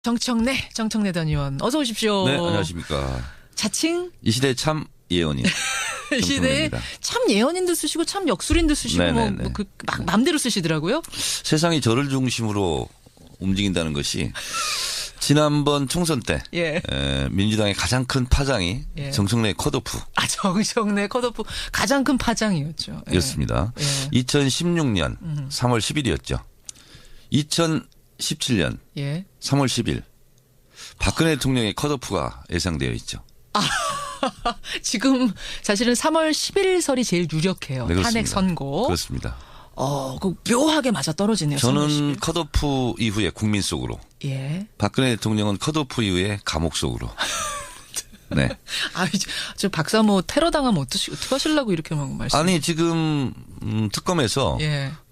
정청래 전 의원 어서 오십시오. 네, 안녕하십니까. 자칭 이 시대 참 예언인. 이 시대에 참 예언인도 쓰시고 참 역술인도 쓰시고 막 마음대로 쓰시더라고요. 세상이 저를 중심으로 움직인다는 것이 지난번 총선 때 민주당의 가장 큰 파장이 정청래 컷오프. 정청래 컷오프 가장 큰 파장이었죠. 였습니다. 2016년 3월 10일이었죠. 2017년 3월 10일 박근혜 대통령의 컷오프가 예상되어 있죠. 지금 사실은 3월 11일설이 제일 유력해요. 네, 탄핵 선고. 그렇습니다. 그 묘하게 맞아 떨어지네요. 저는 컷오프 이후에 국민 속으로. 박근혜 대통령은 컷오프 이후에 감옥 속으로. 네. 저 박사모 테러 당하면 어떻게 하시려고 이렇게 막 말씀? 아니 지금 특검에서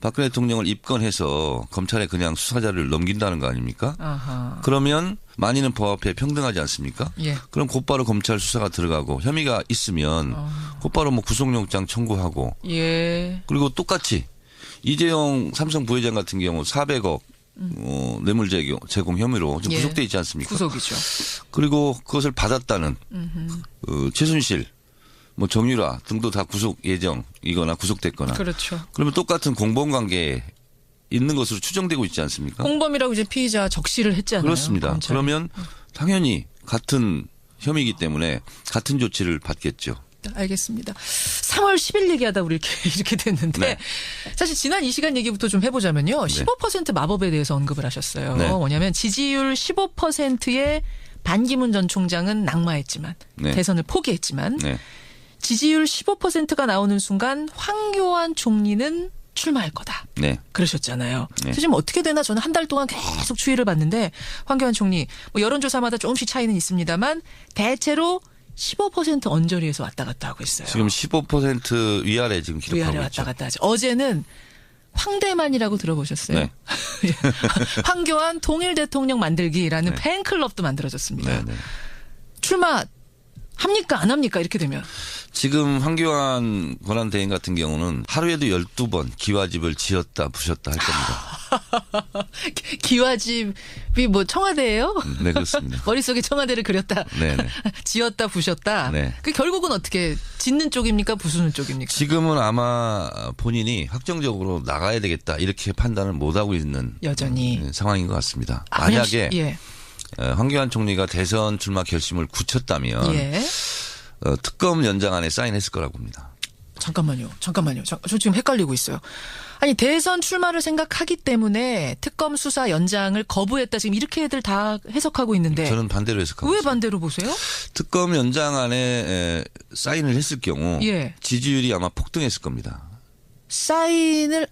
박근혜 대통령을 입건해서 검찰에 그냥 수사자를 넘긴다는 거 아닙니까? 아하. 그러면 만인은 법 앞에 평등하지 않습니까? 그럼 곧바로 검찰 수사가 들어가고 혐의가 있으면 곧바로 뭐 구속영장 청구하고 그리고 똑같이 이재용 삼성 부회장 같은 경우 400억 뇌물 제공 혐의로 지금 구속돼 있지 않습니까? 구속이죠. 그리고 그것을 받았다는 최순실, 뭐 정유라 등도 다 구속 예정이거나 구속됐거나. 그렇죠. 그러면 똑같은 공범관계에 있는 것으로 추정되고 있지 않습니까? 공범이라고 이제 피의자 적시를 했잖아요. 그렇습니다. 검찰이. 그러면 당연히 같은 혐의이기 때문에 같은 조치를 받겠죠. 알겠습니다. 3월 10일 얘기하다 우리 이렇게 됐는데 사실 지난 이 시간 얘기부터 좀 해보자면요. 15% 마법에 대해서 언급을 하셨어요. 뭐냐면 지지율 15%의 반기문 전 총장은 낙마했지만 대선을 포기했지만 지지율 15%가 나오는 순간 황교안 총리는 출마할 거다. 그러셨잖아요. 사실 뭐 어떻게 되나 저는 한 달 동안 계속 추이를 봤는데 황교안 총리 뭐 여론조사마다 조금씩 차이는 있습니다만 대체로 15% 언저리에서 왔다 갔다 하고 있어요. 지금 15% 위아래 지금 기록하고 위아래 왔다 있죠. 갔다 하죠. 어제는 황대만이라고 들어보셨어요? 황교안 통일 대통령 만들기라는 팬클럽도 만들어졌습니다. 출마 합니까 안 합니까 이렇게 되면? 지금 황교안 권한대행 같은 경우는 하루에도 12번 기와집을 지었다 부셨다 할 겁니다. 기와집이 뭐 청와대예요? 네, 그렇습니다. 머릿속에 청와대를 그렸다. 지었다 부셨다. 그 결국은 어떻게 짓는 쪽입니까 부수는 쪽입니까? 지금은 아마 본인이 확정적으로 나가야 되겠다 이렇게 판단을 못하고 있는 여전히 상황인 것 같습니다. 만약에 황교안 총리가 대선 출마 결심을 굳혔다면 특검 연장안에 사인했을 거라고 봅니다. 잠깐만요. 저 지금 헷갈리고 있어요. 아니 대선 출마를 생각하기 때문에 특검 수사 연장을 거부했다 지금 이렇게들 다 해석하고 있는데 저는 반대로 해석하고 왜 있습니다. 반대로 보세요? 특검 연장안에 사인을 했을 경우 지지율이 아마 폭등했을 겁니다. 사인했을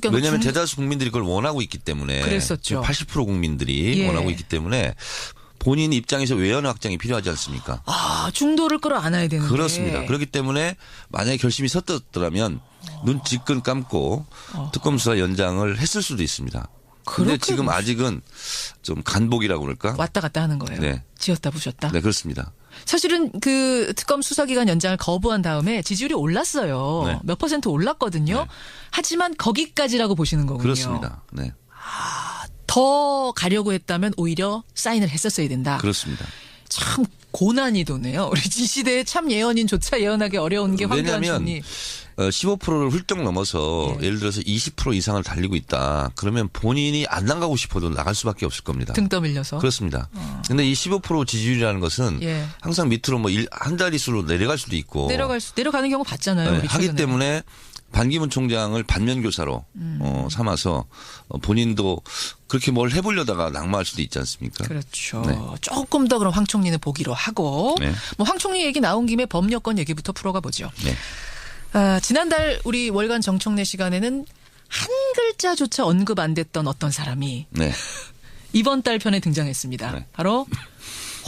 경우 왜냐하면 대다수 국민들이 그걸 원하고 있기 때문에 그랬었죠. 80% 국민들이 원하고 있기 때문에 본인 입장에서 외연 확장이 필요하지 않습니까? 중도를 끌어안아야 되는데. 그렇습니다. 그렇기 때문에 만약에 결심이 섰더라면 눈 질끈 감고 특검 수사 연장을 했을 수도 있습니다. 그런데 지금 아직은 좀 간복이라고 그럴까? 왔다 갔다 하는 거예요. 지었다 부셨다. 네, 그렇습니다. 사실은 그 특검 수사기관 연장을 거부한 다음에 지지율이 올랐어요. 몇 퍼센트 올랐거든요. 하지만 거기까지라고 보시는 거군요. 그렇습니다. 더 가려고 했다면 오히려 사인을 했었어야 된다. 그렇습니다. 참 고난이도네요. 우리 이 시대에 참 예언인조차 예언하기 어려운 게 황교안 총리. 15%를 훌쩍 넘어서 예를 들어서 20% 이상을 달리고 있다. 그러면 본인이 안 나가고 싶어도 나갈 수밖에 없을 겁니다. 등 떠밀려서. 그렇습니다. 그런데 이 15% 지지율이라는 것은 항상 밑으로 뭐 한 자릿수로 내려갈 수도 있고. 내려가는 경우 봤잖아요. 우리 하기 때문에 반기문 총장을 반면교사로 삼아서 본인도 그렇게 뭘 해보려다가 낙마할 수도 있지 않습니까? 그렇죠. 조금 더 그럼 황 총리는 보기로 하고 뭐 황 총리 얘기 나온 김에 법여권 얘기부터 풀어가 보죠. 지난달 우리 월간 정청래 시간에는 한 글자조차 언급 안 됐던 어떤 사람이 이번 달 편에 등장했습니다. 바로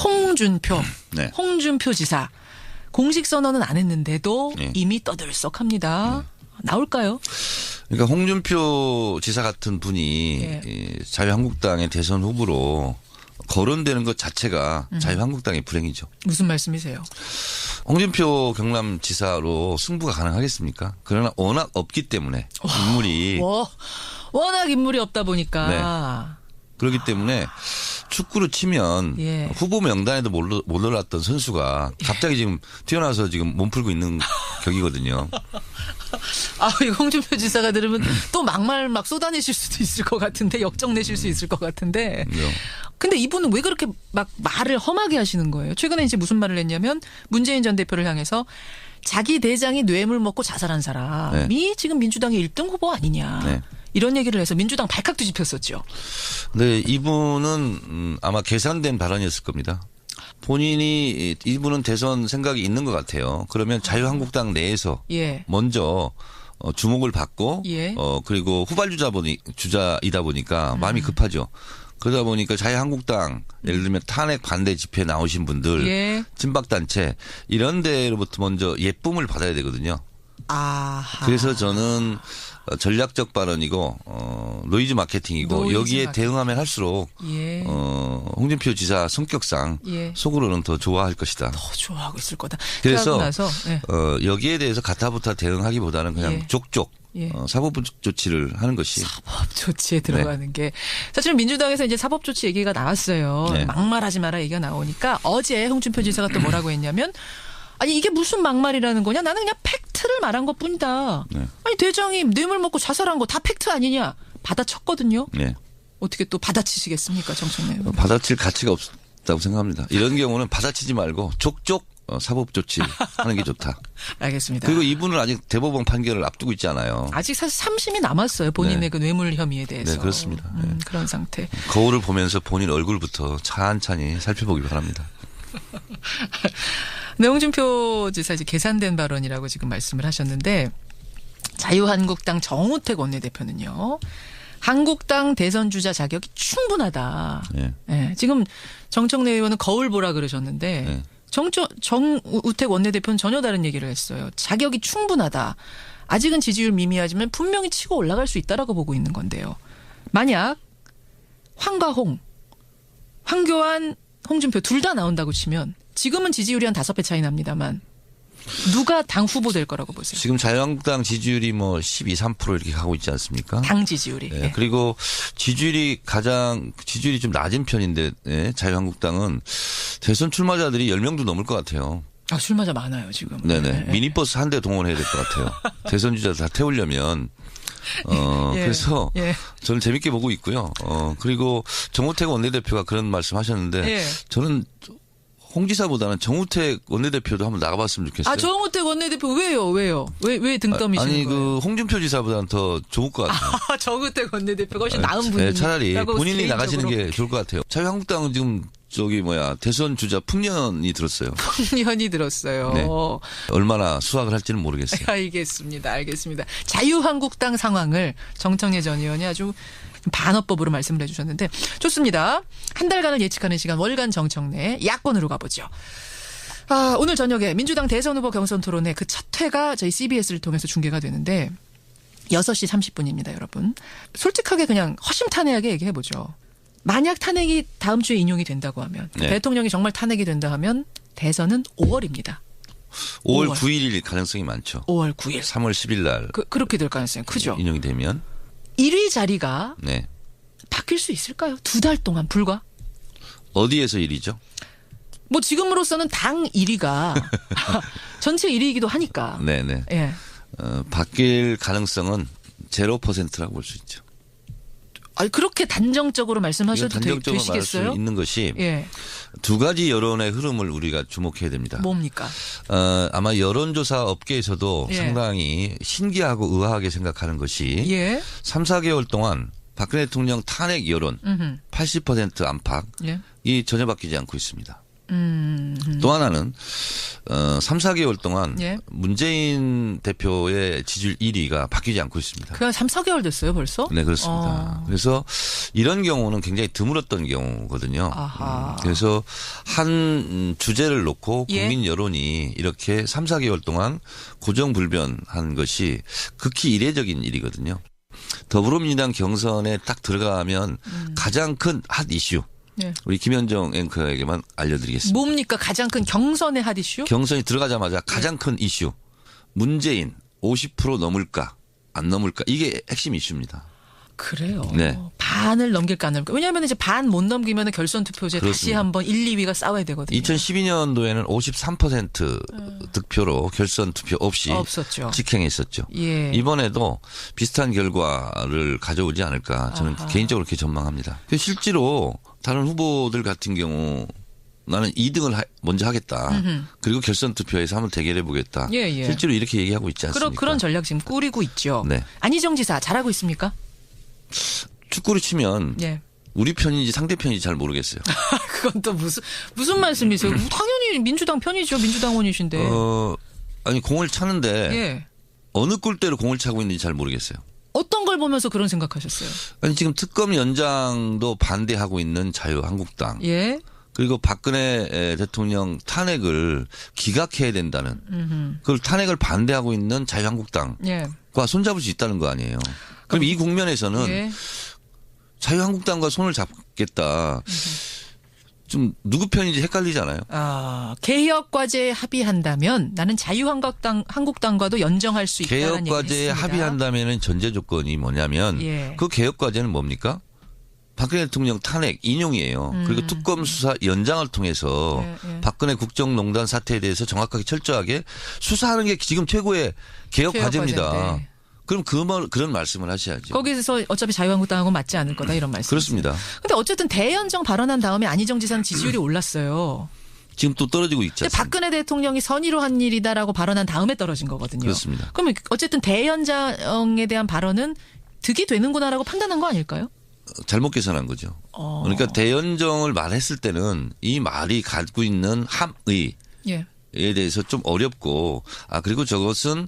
홍준표. 홍준표 지사. 공식 선언은 안 했는데도 이미 떠들썩합니다. 나올까요? 그러니까 홍준표 지사 같은 분이 자유한국당의 대선 후보로 거론되는 것 자체가 자유한국당의 불행이죠. 무슨 말씀이세요? 홍준표 경남지사로 승부가 가능하겠습니까? 그러나 워낙 없기 때문에 인물이. 워낙 인물이 없다 보니까. 그렇기 때문에 축구로 치면 예. 후보 명단에도 못 올랐던 선수가 갑자기 지금 튀어나와서 지금 몸풀고 있는 격이거든요. 이거 홍준표 지사가 들으면 또 막말 막 쏟아내실 수도 있을 것 같은데 역정내실 수 있을 것 같은데. 근데 이분은 왜 그렇게 막 말을 험하게 하시는 거예요? 최근에 이제 무슨 말을 했냐면 문재인 전 대표를 향해서 자기 대장이 뇌물 먹고 자살한 사람이 네. 지금 민주당의 1등 후보 아니냐. 네. 이런 얘기를 해서 민주당 발칵 뒤집혔었죠. 네, 이분은 아마 계산된 발언이었을 겁니다. 본인이 이분은 대선 생각이 있는 것 같아요. 그러면 자유한국당 내에서 예. 먼저 주목을 받고 예. 그리고 주자이다 보니까 마음이 급하죠. 그러다 보니까 자유한국당 예를 들면 탄핵 반대 집회에 나오신 분들 예. 친박단체 이런 데로부터 먼저 예쁨을 받아야 되거든요. 아하. 그래서 저는 전략적 발언이고 노이즈 마케팅이고 여기에 대응하면 할수록 예. 홍준표 지사 성격상 예. 속으로는 더 좋아할 것이다. 더 좋아하고 있을 거다. 그래서 나서, 예. 여기에 대해서 가타부타 대응하기보다는 그냥 예. 족족 예. 사법 조치를 하는 것이 사법 조치에 들어가는 네. 게 사실 민주당에서 이제 사법 조치 얘기가 나왔어요. 네. 막말하지 마라 얘기가 나오니까 어제 홍준표 지사가 또 뭐라고 했냐면 아니 이게 무슨 막말이라는 거냐? 나는 그냥 팩트를 말한 것뿐이다. 네. 아니 대장이 뇌물 먹고 자살한 거 다 팩트 아니냐? 받아쳤거든요. 네. 어떻게 또 받아치시겠습니까, 정청래 의원? 받아칠 가치가 없다고 생각합니다. 이런 경우는 받아치지 말고 족족 사법 조치하는 게 좋다. 알겠습니다. 그리고 이분은 아직 대법원 판결을 앞두고 있지 않아요. 아직 사실 3심이 남았어요. 본인의 네. 그 뇌물 혐의에 대해서. 네, 그렇습니다. 그런 상태. 거울을 보면서 본인 얼굴부터 찬찬히 살펴보기 바랍니다. 네, 홍준표 지사 이제 계산된 발언이라고 지금 말씀을 하셨는데 자유한국당 정우택 원내대표는요. 한국당 대선 주자 자격이 충분하다. 네. 네, 지금 정청래 의원은 거울 보라 그러셨는데 네. 정우택 원내대표는 전혀 다른 얘기를 했어요. 자격이 충분하다. 아직은 지지율 미미하지만 분명히 치고 올라갈 수 있다라고 보고 있는 건데요. 만약 황과홍, 황교안, 홍준표 둘 다 나온다고 치면 지금은 지지율이 한 5배 차이 납니다만 누가 당 후보 될 거라고 보세요? 지금 자유한국당 지지율이 뭐 12, 3% 이렇게 가고 있지 않습니까? 당 지지율이. 네. 네. 그리고 지지율이 좀 낮은 편인데 네. 자유한국당은 대선 출마자들이 10명도 넘을 것 같아요. 출마자 많아요 지금. 네네. 네. 미니버스 한 대 동원해야 될 것 같아요. 대선 주자 다 태우려면. 예. 그래서 예. 저는 재밌게 보고 있고요. 그리고 정우택 원내대표가 그런 말씀 하셨는데 예. 저는 홍 지사보다는 정우택 원내대표도 한번 나가봤으면 좋겠어요. 정우택 원내대표 왜요? 왜 등 떠미시는 거예요? 그 홍준표 지사보다는 더 좋을 것 같아요. 정우택 원내대표가 훨씬 나은 분이. 네, 차라리 본인이 나가시는 게 좋을 것 같아요. 자유한국당은 지금 대선 주자 풍년이 들었어요. 풍년이 들었어요. 네. 얼마나 수확을 할지는 모르겠어요. 알겠습니다. 자유한국당 상황을 정청래 전 의원이 아주 반어법으로 말씀을 해주셨는데 좋습니다. 한 달간을 예측하는 시간 월간 정청래 야권으로 가보죠. 오늘 저녁에 민주당 대선 후보 경선 토론회 그 첫 회가 저희 CBS를 통해서 중계가 되는데 6시 30분입니다. 여러분. 솔직하게 그냥 허심탄회하게 얘기해보죠. 만약 탄핵이 다음 주에 인용이 된다고 하면 네. 대통령이 정말 탄핵이 된다 하면 대선은 5월입니다. 5월 9일일 가능성이 많죠. 5월 9일. 3월 10일 날. 그렇게 될 가능성이 크죠. 인용이 되면. 1위 자리가 네. 바뀔 수 있을까요? 2달 동안 불과. 어디에서 1위죠? 뭐 지금으로서는 당 1위가 전체 1위이기도 하니까. 네네. 예. 바뀔 가능성은 0%라고 볼 수 있죠. 그렇게 단정적으로 말씀하셔도 단정적으로 되시겠어요? 말할 수 있는 것이 예. 두 가지 여론의 흐름을 우리가 주목해야 됩니다. 뭡니까? 아마 여론조사 업계에서도 예. 상당히 신기하고 의아하게 생각하는 것이 예. 3, 4개월 동안 박근혜 대통령 탄핵 여론 80% 안팎이 예. 전혀 바뀌지 않고 있습니다. 또 하나는 3, 4개월 동안 예. 문재인 대표의 지지율 1위가 바뀌지 않고 있습니다. 그냥 3, 4개월 됐어요 벌써? 네 그렇습니다. 그래서 이런 경우는 굉장히 드물었던 경우거든요. 그래서 한 주제를 놓고 국민 여론이 이렇게 3, 4개월 동안 고정불변한 것이 극히 이례적인 일이거든요. 더불어민주당 경선에 딱 들어가면 가장 큰 핫 이슈. 네. 우리 김현정 앵커에게만 알려드리겠습니다. 뭡니까 가장 큰 경선의 핫 이슈? 경선이 들어가자마자 가장 큰 이슈. 문재인 50% 넘을까 안 넘을까 이게 핵심 이슈입니다. 그래요. 네. 반을 넘길까 안 넘길까. 왜냐하면 이제 반 못 넘기면 결선 투표제 다시 한번 1, 2위가 싸워야 되거든요. 2012년도에는 53% 득표로 결선 투표 없이 없었죠. 직행했었죠. 예. 이번에도 비슷한 결과를 가져오지 않을까 저는 개인적으로 그렇게 전망합니다. 실제로 다른 후보들 같은 경우 나는 2등을 먼저 하겠다. 그리고 결선 투표에서 한번 대결해 보겠다. 예. 실제로 이렇게 얘기하고 있지 않습니까? 그런 전략 지금 꾸리고 있죠. 네. 안희정 지사 잘하고 있습니까? 축구를 치면 우리 편인지 상대 편인지 잘 모르겠어요. 그건 또 무슨 말씀이세요? 당연히 민주당 편이죠. 민주당원이신데. 아니 공을 차는데 어느 꼴대로 공을 차고 있는지 잘 모르겠어요. 어떤 걸 보면서 그런 생각하셨어요? 아니 지금 특검 연장도 반대하고 있는 자유한국당. 예. 그리고 박근혜 대통령 탄핵을 기각해야 된다는 그걸 탄핵을 반대하고 있는 자유한국당과 손잡을 수 있다는 거 아니에요. 그럼 이 국면에서는 자유한국당과 손을 잡겠다. 좀 누구 편인지 헷갈리잖아요. 개혁과제에 합의한다면 나는 자유한국당과도 연정할 수 있다는 얘기를 했습니다. 개혁과제에 합의한다면 전제 조건이 뭐냐면 그 개혁과제는 뭡니까? 박근혜 대통령 탄핵 인용이에요. 그리고 특검 수사 연장을 통해서 박근혜 국정농단 사태에 대해서 정확하게 철저하게 수사하는 게 지금 최고의 개혁 과제입니다. 그럼 그런 말씀을 하셔야죠. 거기서 어차피 자유한국당하고 맞지 않을 거다 이런 말씀. 그렇습니다. 그런데 어쨌든 대연정 발언한 다음에 안희정 지사는 지지율이 올랐어요. 지금 또 떨어지고 있지 않습니까? 박근혜 대통령이 선의로 한 일이다라고 발언한 다음에 떨어진 거거든요. 그렇습니다. 그러면 어쨌든 대연정에 대한 발언은 득이 되는구나라고 판단한 거 아닐까요? 잘못 계산한 거죠. 그러니까 대연정을 말했을 때는 이 말이 갖고 있는 함의 에 대해서 좀 어렵고 그리고 저것은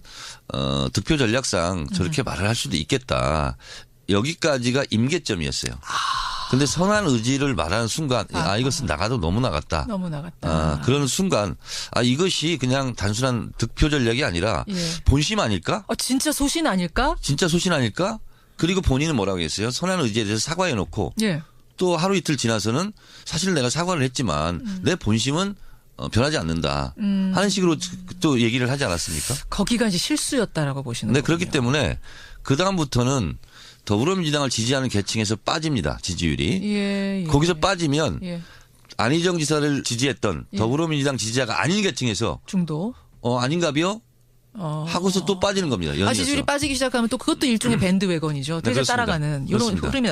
득표 전략상 저렇게 말을 할 수도 있겠다. 여기까지가 임계점이었어요. 근데 선한 의지를 말하는 순간 이것은 나가도 너무 나갔다. 너무 나갔다. 그런 순간 이것이 그냥 단순한 득표 전략이 아니라 본심 아닐까? 진짜 소신 아닐까? 진짜 소신 아닐까? 그리고 본인은 뭐라고 했어요? 선한 의지에 대해서 사과해놓고 또 하루 이틀 지나서는 사실 내가 사과를 했지만 내 본심은 변하지 않는다 하는 식으로 또 얘기를 하지 않았습니까? 거기가 이제 실수였다라고 보시는 거예요. 네, 그렇기 때문에 그 다음부터는 더불어민주당을 지지하는 계층에서 빠집니다. 지지율이. 거기서 빠지면 안희정 지사를 지지했던 더불어민주당 지지자가 아닌 계층에서 중도 아닌가비요? 하고서 또 빠지는 겁니다. 지지율이 빠지기 시작하면 또 그것도 일종의 밴드웨건이죠. 되게 따라가는 이런 흐름이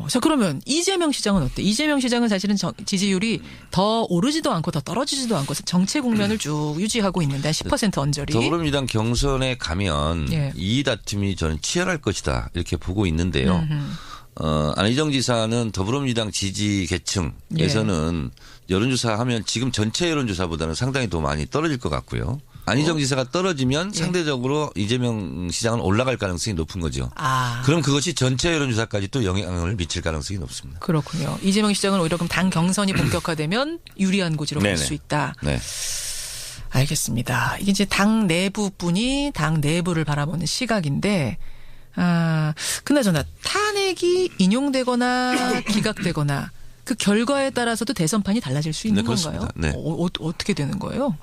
자, 그러면 이재명 시장은 어때? 이재명 시장은 사실은 지지율이 더 오르지도 않고 더 떨어지지도 않고 정체 국면을 쭉 유지하고 있는데 10% 언저리. 더불어민주당 경선에 가면 이 다툼이 저는 치열할 것이다 이렇게 보고 있는데요. 안희정 지사는 더불어민주당 지지 계층에서는 여론조사 하면 지금 전체 여론조사보다는 상당히 더 많이 떨어질 것 같고요. 안희정 지사가 떨어지면 상대적으로 이재명 시장은 올라갈 가능성이 높은 거죠. 그럼 그것이 전체 여론조사까지 또 영향을 미칠 가능성이 높습니다. 그렇군요. 이재명 시장은 오히려 그럼 당 경선이 본격화되면 유리한 고지로 갈 수 있다. 네. 알겠습니다. 이게 이제 당 내부뿐이 당 내부를 바라보는 시각인데 그나저나 탄핵이 인용되거나 기각되거나 그 결과에 따라서도 대선판이 달라질 수 있는 건가요? 네. 어떻게 되는 거예요?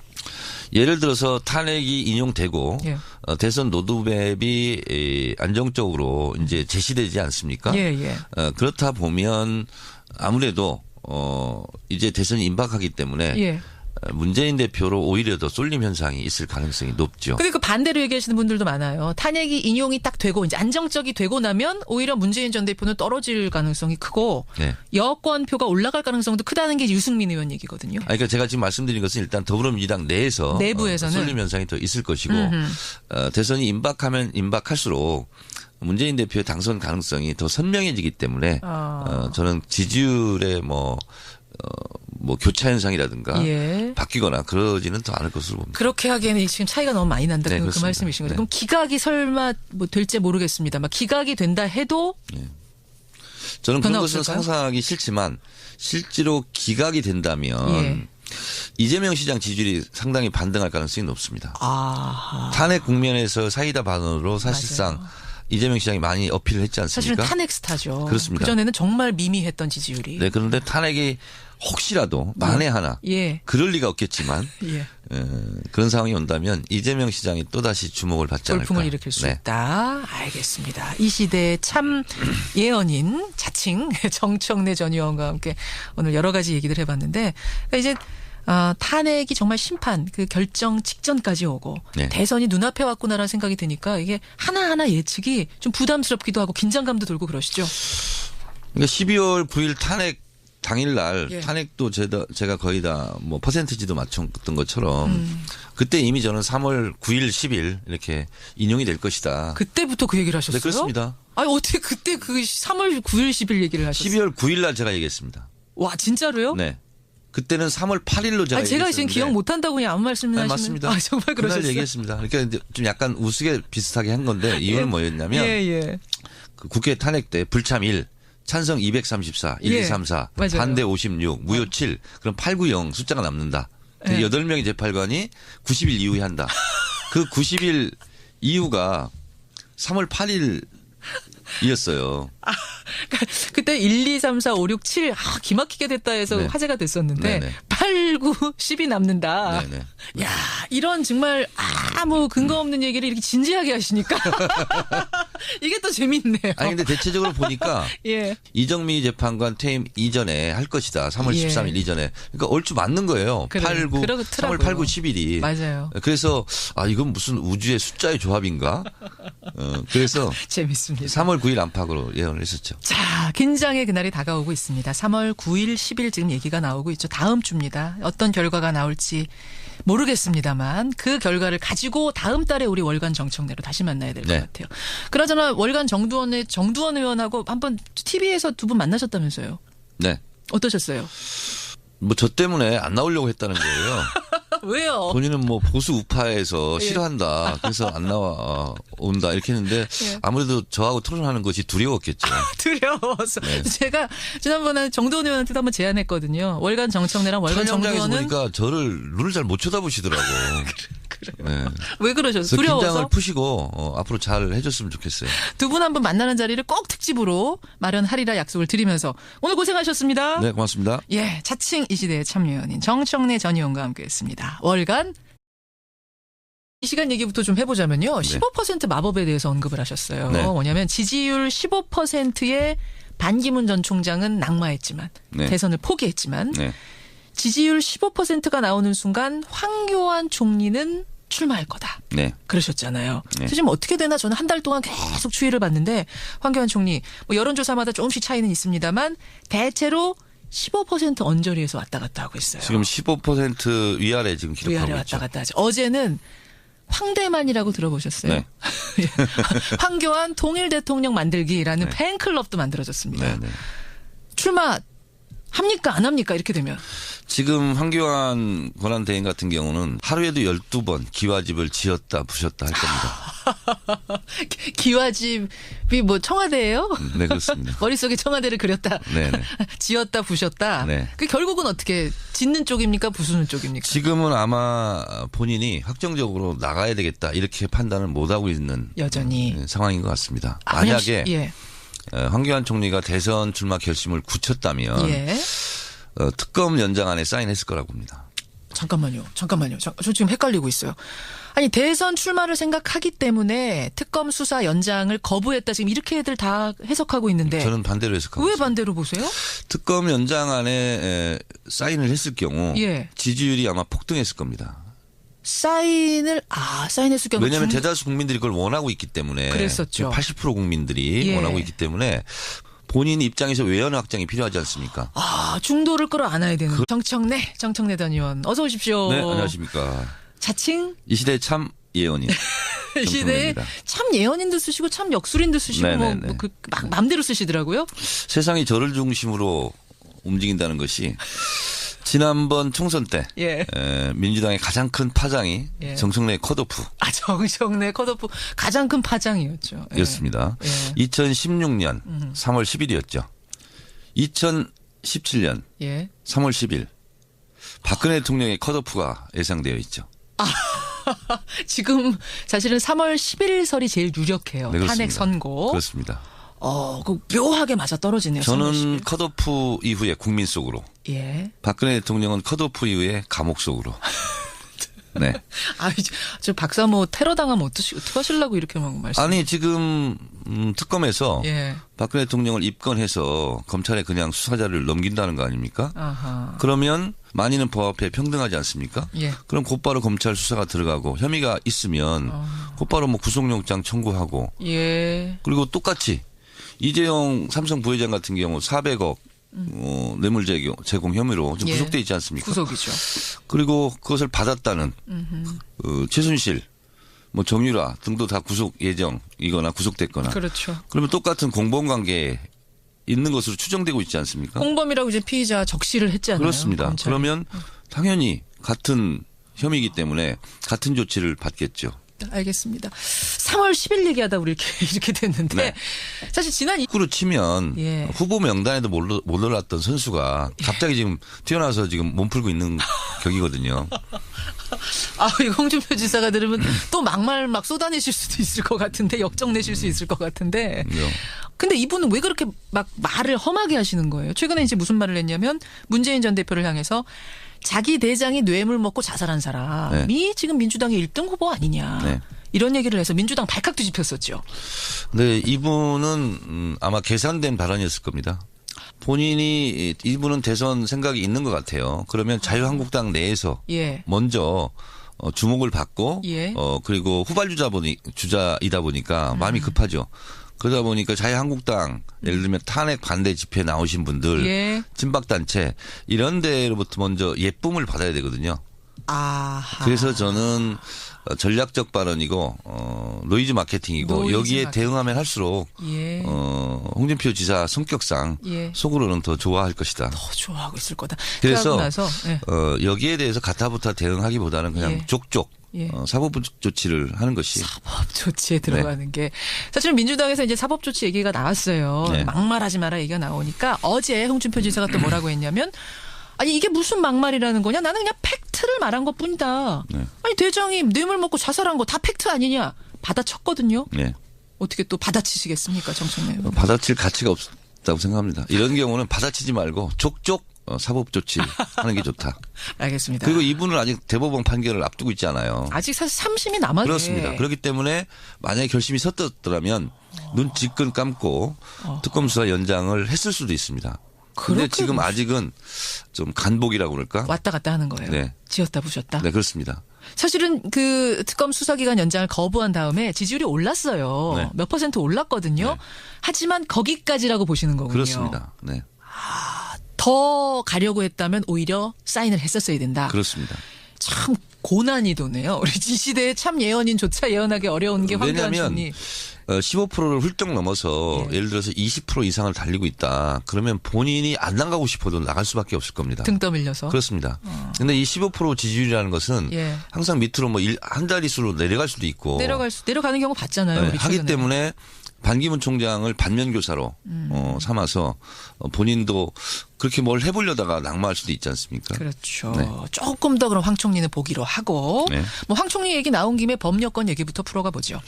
예를 들어서 탄핵이 인용되고 대선 로드맵이 안정적으로 이제 제시되지 않습니까? 그렇다 보면 아무래도 이제 대선이 임박하기 때문에 문재인 대표로 오히려 더 쏠림 현상이 있을 가능성이 높죠. 근데 그 반대로 얘기하시는 분들도 많아요. 탄핵이 인용이 딱 되고 이제 안정적이 되고 나면 오히려 문재인 전 대표는 떨어질 가능성이 크고 여권표가 올라갈 가능성도 크다는 게 유승민 의원 얘기거든요. 그러니까 제가 지금 말씀드린 것은 일단 더불어민주당 내부에서는 쏠림 현상이 더 있을 것이고 대선이 임박하면 임박할수록 문재인 대표의 당선 가능성이 더 선명해지기 때문에 저는 지지율의 뭐 교차 현상이라든가 바뀌거나 그러지는 더 않을 것으로 봅니다. 그렇게 하기에는 지금 차이가 너무 많이 난다. 그 말씀이신 거죠. 그럼 기각이 설마 될지 모르겠습니다만 기각이 된다 해도 저는 그런 것은 상상하기 싫지만 실제로 기각이 된다면 이재명 시장 지지율이 상당히 반등할 가능성이 높습니다. 탄핵 국면에서 사이다 반응으로 사실상 이재명 시장이 많이 어필을 했지 않습니까? 사실은 탄핵 스타죠. 그렇습니다. 그전에는 정말 미미했던 지지율이. 네, 그런데 탄핵이 혹시라도 만에 하나 그럴 리가 없겠지만 그런 상황이 온다면 이재명 시장이 또다시 주목을 받지 않을까. 돌풍을 일으킬 수 있다. 알겠습니다. 이 시대의 참 예언인 자칭 정청래 전 의원과 함께 오늘 여러 가지 얘기를 해봤는데 그러니까 이제 탄핵이 정말 심판 그 결정 직전까지 오고 대선이 눈앞에 왔구나라는 생각이 드니까 이게 하나하나 예측이 좀 부담스럽기도 하고 긴장감도 들고 그러시죠. 그러니까 12월 9일 탄핵 당일날 탄핵도 제가 거의 다 뭐 퍼센티지도 맞췄던 것처럼 그때 이미 저는 3월 9일 10일 이렇게 인용이 될 것이다. 그때부터 그 얘기를 하셨어요? 네, 그렇습니다. 아니 어떻게 그때 그 3월 9일 10일 얘기를 하셨어요? 12월 9일날 제가 얘기했습니다. 와 진짜로요? 네. 그때는 3월 8일로 제가 제가 지금 기억 못한다고 그냥 아무 말씀을 하시는. 맞습니다. 정말 그러셨어요? 그날 얘기했습니다. 그러니까 좀 약간 우스개 비슷하게 한 건데 이유는 뭐였냐면 그 국회 탄핵 때 불참 1, 찬성 234, 1, 2, 3, 4, 맞아요. 반대 56, 무효 7, 그럼 8, 9, 0 숫자가 남는다. 8명의 재판관이 90일 이후에 한다. 그 90일 이후가 3월 8일 이었어요. 그때 1, 2, 3, 4, 5, 6, 7 기막히게 됐다 해서 화제가 됐었는데 8, 9, 10이 남는다. 야 이런 정말 아무 근거 없는 얘기를 이렇게 진지하게 하시니까 이게 또 재밌네요. 아니 근데 대체적으로 보니까 이정미 재판관 퇴임 이전에 할 것이다. 3월 13일 이전에. 그러니까 얼추 맞는 거예요. 8, 9, 3월 8, 9, 10일이. 맞아요. 그래서 이건 무슨 우주의 숫자의 조합인가? 그래서 재밌습니다. 3월 9일 안팎으로 예언을 했었죠. 자, 긴장의 그날이 다가오고 있습니다. 3월 9일, 10일 지금 얘기가 나오고 있죠. 다음 주입니다. 어떤 결과가 나올지 모르겠습니다만 그 결과를 가지고 다음 달에 우리 월간 정청래로 다시 만나야 될 것 같아요. 그러잖아 월간 정두원 의원하고 한번 TV에서 두 분 만나셨다면서요. 네. 어떠셨어요? 뭐 저 때문에 안 나오려고 했다는 거예요. 왜요? 본인은 뭐 보수 우파에서 싫어한다. 그래서 안 나와 온다 이렇게 했는데 아무래도 저하고 토론하는 것이 두려웠겠죠. 두려워서. 제가 지난번에 정두원 의원한테도 한번 제안했거든요. 월간 정청래랑 월간 정두원은 보니까 저를 눈을 잘 못 쳐다보시더라고. 그래요. 왜 그러셨어요? 두려워서? 긴장을 푸시고 앞으로 잘 해줬으면 좋겠어요. 두 분 한번 만나는 자리를 꼭 특집으로 마련하리라 약속을 드리면서 오늘 고생하셨습니다. 네, 고맙습니다. 자칭 이 시대의 참여연인 정청래 전 의원과 함께했습니다. 월간 이 시간 얘기부터 좀 해보자면요. 15% 마법에 대해서 언급을 하셨어요. 뭐냐면 지지율 15%의 반기문 전 총장은 낙마했지만 대선을 포기했지만 지지율 15%가 나오는 순간 황교안 총리는 출마할 거다. 그러셨잖아요. 그래서 지금 어떻게 되나 저는 한 달 동안 계속 추이를 봤는데 황교안 총리 뭐 여론조사마다 조금씩 차이는 있습니다만 대체로 15% 언저리에서 왔다 갔다 하고 있어요. 지금 15% 위아래 지금 기록하고 위아래 왔다 갔다 하죠. 어제는 황대만이라고 들어보셨어요? 황교안 통일 대통령 만들기라는 팬클럽도 만들어졌습니다. 출마 합니까 안 합니까 이렇게 되면? 지금 황교안 권한대행 같은 경우는 하루에도 12번 기와집을 지었다 부셨다 할 겁니다. 기와집이 뭐 청와대예요? 네 그렇습니다. 머릿속에 청와대를 그렸다. 지었다 부셨다. 그 결국은 어떻게 짓는 쪽입니까 부수는 쪽입니까? 지금은 아마 본인이 확정적으로 나가야 되겠다 이렇게 판단을 못하고 있는 여전히 상황인 것 같습니다. 만약에 황교안 총리가 대선 출마 결심을 굳혔다면 특검 연장안에 사인했을 거라고 봅니다. 잠깐만요. 저 지금 헷갈리고 있어요. 아니 대선 출마를 생각하기 때문에 특검 수사 연장을 거부했다 지금 이렇게들 다 해석하고 있는데 저는 반대로 해석하고 왜 있습니다. 반대로 보세요? 특검 연장안에 사인을 했을 경우 지지율이 아마 폭등했을 겁니다. 사인했을 경우 왜냐하면 대다수 국민들이 그걸 원하고 있기 때문에 그랬었죠. 80% 국민들이 원하고 있기 때문에 본인 입장에서 외연 확장이 필요하지 않습니까? 중도를 끌어안아야 되는 정청래 전 의원 어서 오십시오. 네, 안녕하십니까. 자칭 이 시대의 참 예언인. 이 시대에 참 예언인도 쓰시고 참 역술인도 쓰시고 막 마음대로 쓰시더라고요. 세상이 저를 중심으로 움직인다는 것이 지난번 총선 때 민주당의 가장 큰 파장이 정청래 컷오프. 정청래 컷오프 가장 큰 파장이었죠. 였습니다. 2016년 3월 10일이었죠. 2017년 3월 10일 박근혜 대통령의 컷오프가 예상되어 있죠. 지금 사실은 3월 11일 설이 제일 유력해요. 탄핵 선고. 그렇습니다. 그 묘하게 맞아 떨어지네요. 저는 컷오프 이후에 국민 속으로. 예. 박근혜 대통령은 컷오프 이후에 감옥 속으로. 네. 저 박사모 테러 당하면 어떻게 하시려고 이렇게 막 말씀? 아니 지금 특검에서 예. 박근혜 대통령을 입건해서 검찰에 그냥 수사자를 넘긴다는 거 아닙니까? 아하. 그러면 만인은 법 앞에 평등하지 않습니까? 예. 그럼 곧바로 검찰 수사가 들어가고 혐의가 있으면 곧바로 뭐 구속영장 청구하고. 예. 그리고 똑같이 이재용 삼성 부회장 같은 경우 400억 뇌물 제공 혐의로 지금 구속돼 있지 않습니까? 구속이죠. 그리고 그것을 받았다는 최순실, 뭐 정유라 등도 다 구속 예정이거나 구속됐거나. 그렇죠. 그러면 똑같은 공범관계에 있는 것으로 추정되고 있지 않습니까? 공범이라고 이제 피의자 적시를 했잖아요. 그렇습니다. 검찰이. 그러면 당연히 같은 혐의이기 때문에 같은 조치를 받겠죠. 알겠습니다. 3월 10일 얘기하다 우리 이렇게 됐는데 네. 사실 지난 거꾸로 치면 후보 명단에도 못 올랐던 선수가 갑자기 지금 튀어나와서 지금 몸풀고 있는 격이거든요. 이거 홍준표 지사가 들으면 또 막말 막 쏟아내실 수도 있을 것 같은데 역정내실 수 있을 것 같은데. 근데 이분은 왜 그렇게 막 말을 험하게 하시는 거예요? 최근에 이제 무슨 말을 했냐면 문재인 전 대표를 향해서 자기 대장이 뇌물 먹고 자살한 사람이 지금 민주당의 1등 후보 아니냐. 이런 얘기를 해서 민주당 발칵 뒤집혔었죠. 네, 이분은 아마 계산된 발언이었을 겁니다. 이분은 대선 생각이 있는 것 같아요. 그러면 자유한국당 내에서 먼저 주목을 받고 그리고 주자이다 보니까 마음이 급하죠. 그러다 보니까 자유한국당 예를 들면 탄핵 반대 집회에 나오신 분들 친박단체 이런 데로부터 먼저 예쁨을 받아야 되거든요. 그래서 저는 전략적 발언이고 노이즈 마케팅이고 여기에 대응하면 할수록 홍준표 지사 성격상 속으로는 더 좋아할 것이다. 더 좋아하고 있을 거다. 그래서 여기에 대해서 가타부타 대응하기보다는 그냥 족족 사법 조치를 하는 것이. 사법 조치에 들어가는 게. 사실 민주당에서 이제 사법 조치 얘기가 나왔어요. 막말하지 마라 얘기가 나오니까 어제 홍준표 지사가 또 뭐라고 했냐면 아니 이게 무슨 막말이라는 거냐. 나는 그냥 팩트를 말한 것뿐이다. 아니 대장이 뇌물 먹고 자살한 거 다 팩트 아니냐. 받아쳤거든요. 어떻게 또 받아치시겠습니까 정청래 의원. 받아칠 가치가 없다고 생각합니다. 이런 경우는 받아치지 말고 족족 사법 조치 하는 게 좋다. 알겠습니다. 그리고 이분은 아직 대법원 판결을 앞두고 있지 않아요. 아직 사실 3심이 남았네. 그렇습니다. 그렇기 때문에 만약에 결심이 섰더라면 눈 질끈 감고 특검 수사 연장을 했을 수도 있습니다. 그런데 지금 아직은 좀 간복이라고 그럴까? 왔다 갔다 하는 거예요. 지었다 부셨다. 네, 그렇습니다. 사실은 그 특검 수사기간 연장을 거부한 다음에 지지율이 올랐어요. 몇 퍼센트 올랐거든요. 하지만 거기까지라고 보시는 거군요. 그렇습니다. 네. 더 가려고 했다면 오히려 사인을 했었어야 된다. 그렇습니다. 참 고난이도네요. 우리 이 시대에 참 예언인조차 예언하기 어려운 게 황교안 총리. 15%를 훌쩍 넘어서 예를 들어서 20% 이상을 달리고 있다. 그러면 본인이 안 나가고 싶어도 나갈 수밖에 없을 겁니다. 등 떠밀려서. 그렇습니다. 그런데 이 15% 지지율이라는 것은 항상 밑으로 뭐 한 자릿수로 내려갈 수도 있고. 내려가는 경우 봤잖아요. 우리 하기 때문에 반기문 총장을 반면교사로 삼아서 본인도 그렇게 뭘 해보려다가 낙마할 수도 있지 않습니까? 그렇죠. 조금 더 그럼 황 총리는 보기로 하고 뭐 황 총리 얘기 나온 김에 법여권 얘기부터 풀어가 보죠.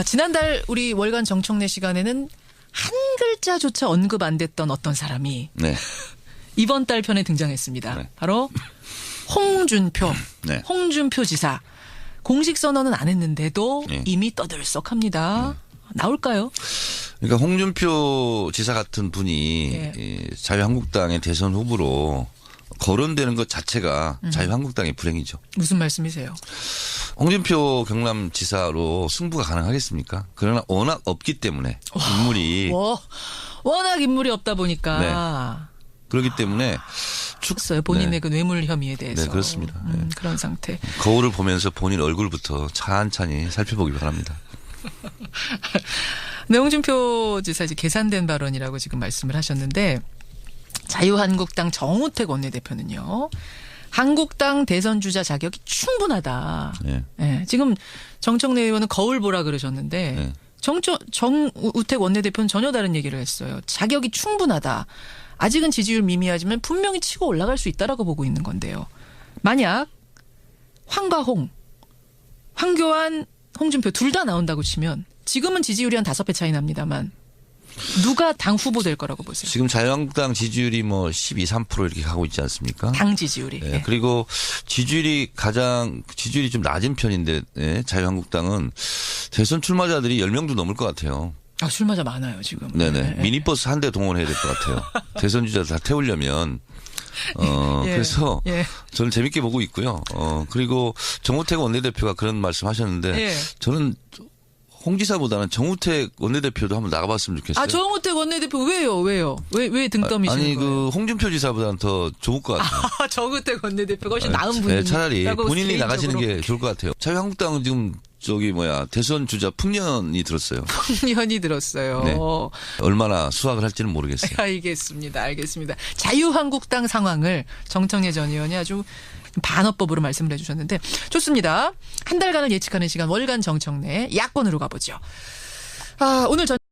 지난달 우리 월간 정청래 시간에는 한 글자조차 언급 안 됐던 어떤 사람이 이번 달 편에 등장했습니다. 바로 홍준표. 홍준표 지사. 공식 선언은 안 했는데도 이미 떠들썩합니다. 나올까요? 그러니까 홍준표 지사 같은 분이 자유한국당의 대선 후보로 거론되는 것 자체가 자유한국당의 불행이죠. 무슨 말씀이세요? 홍준표 경남지사로 승부가 가능하겠습니까? 그러나 워낙 없기 때문에 인물이. 워낙 인물이 없다 보니까. 그렇기 때문에 쳤어요. 본인의 그 뇌물 혐의에 대해서. 네, 그렇습니다. 그런 상태. 거울을 보면서 본인 얼굴부터 찬찬히 살펴보기 바랍니다. 네, 홍준표 지사 이제 계산된 발언이라고 지금 말씀을 하셨는데 자유한국당 정우택 원내대표는요. 한국당 대선 주자 자격이 충분하다. 지금 정청래 의원은 거울 보라 그러셨는데 정우택 원내대표는 전혀 다른 얘기를 했어요. 자격이 충분하다. 아직은 지지율 미미하지만 분명히 치고 올라갈 수 있다라고 보고 있는 건데요. 만약 황과 홍, 황교안, 홍준표 둘 다 나온다고 치면 지금은 지지율이 한 5배 차이 납니다만 누가 당 후보 될 거라고 보세요? 지금 자유한국당 지지율이 뭐 12, 3% 이렇게 가고 있지 않습니까? 당 지지율이. 네. 그리고 지지율이 좀 낮은 편인데 자유한국당은 대선 출마자들이 10명도 넘을 것 같아요. 아, 출마자 많아요, 지금. 네네. 미니버스 한 대 동원해야 될 것 같아요. 대선 주자 다 태우려면. 그래서 저는 재밌게 보고 있고요. 그리고 정우택 원내대표가 그런 말씀 하셨는데 저는 홍지사보다는 정우택 원내대표도 한번 나가봤으면 좋겠어요. 아, 정우택 원내대표 왜요? 왜 등 떠미시는 거예요? 그 홍준표 지사보다는 더 좋을 것 같아요. 아, 정우택 원내대표가 훨씬 나은 분이. 차라리 본인이 나가시는 게 좋을 것 같아요. 자유한국당은 지금 대선 주자 풍년이 들었어요. 풍년이 들었어요. 네. 얼마나 수확을 할지는 모르겠어요. 알겠습니다. 자유한국당 상황을 정청래 전 의원이 아주 반어법으로 말씀을 해주셨는데 좋습니다. 한 달간을 예측하는 시간 월간 정청래 야권으로 가보죠. 오늘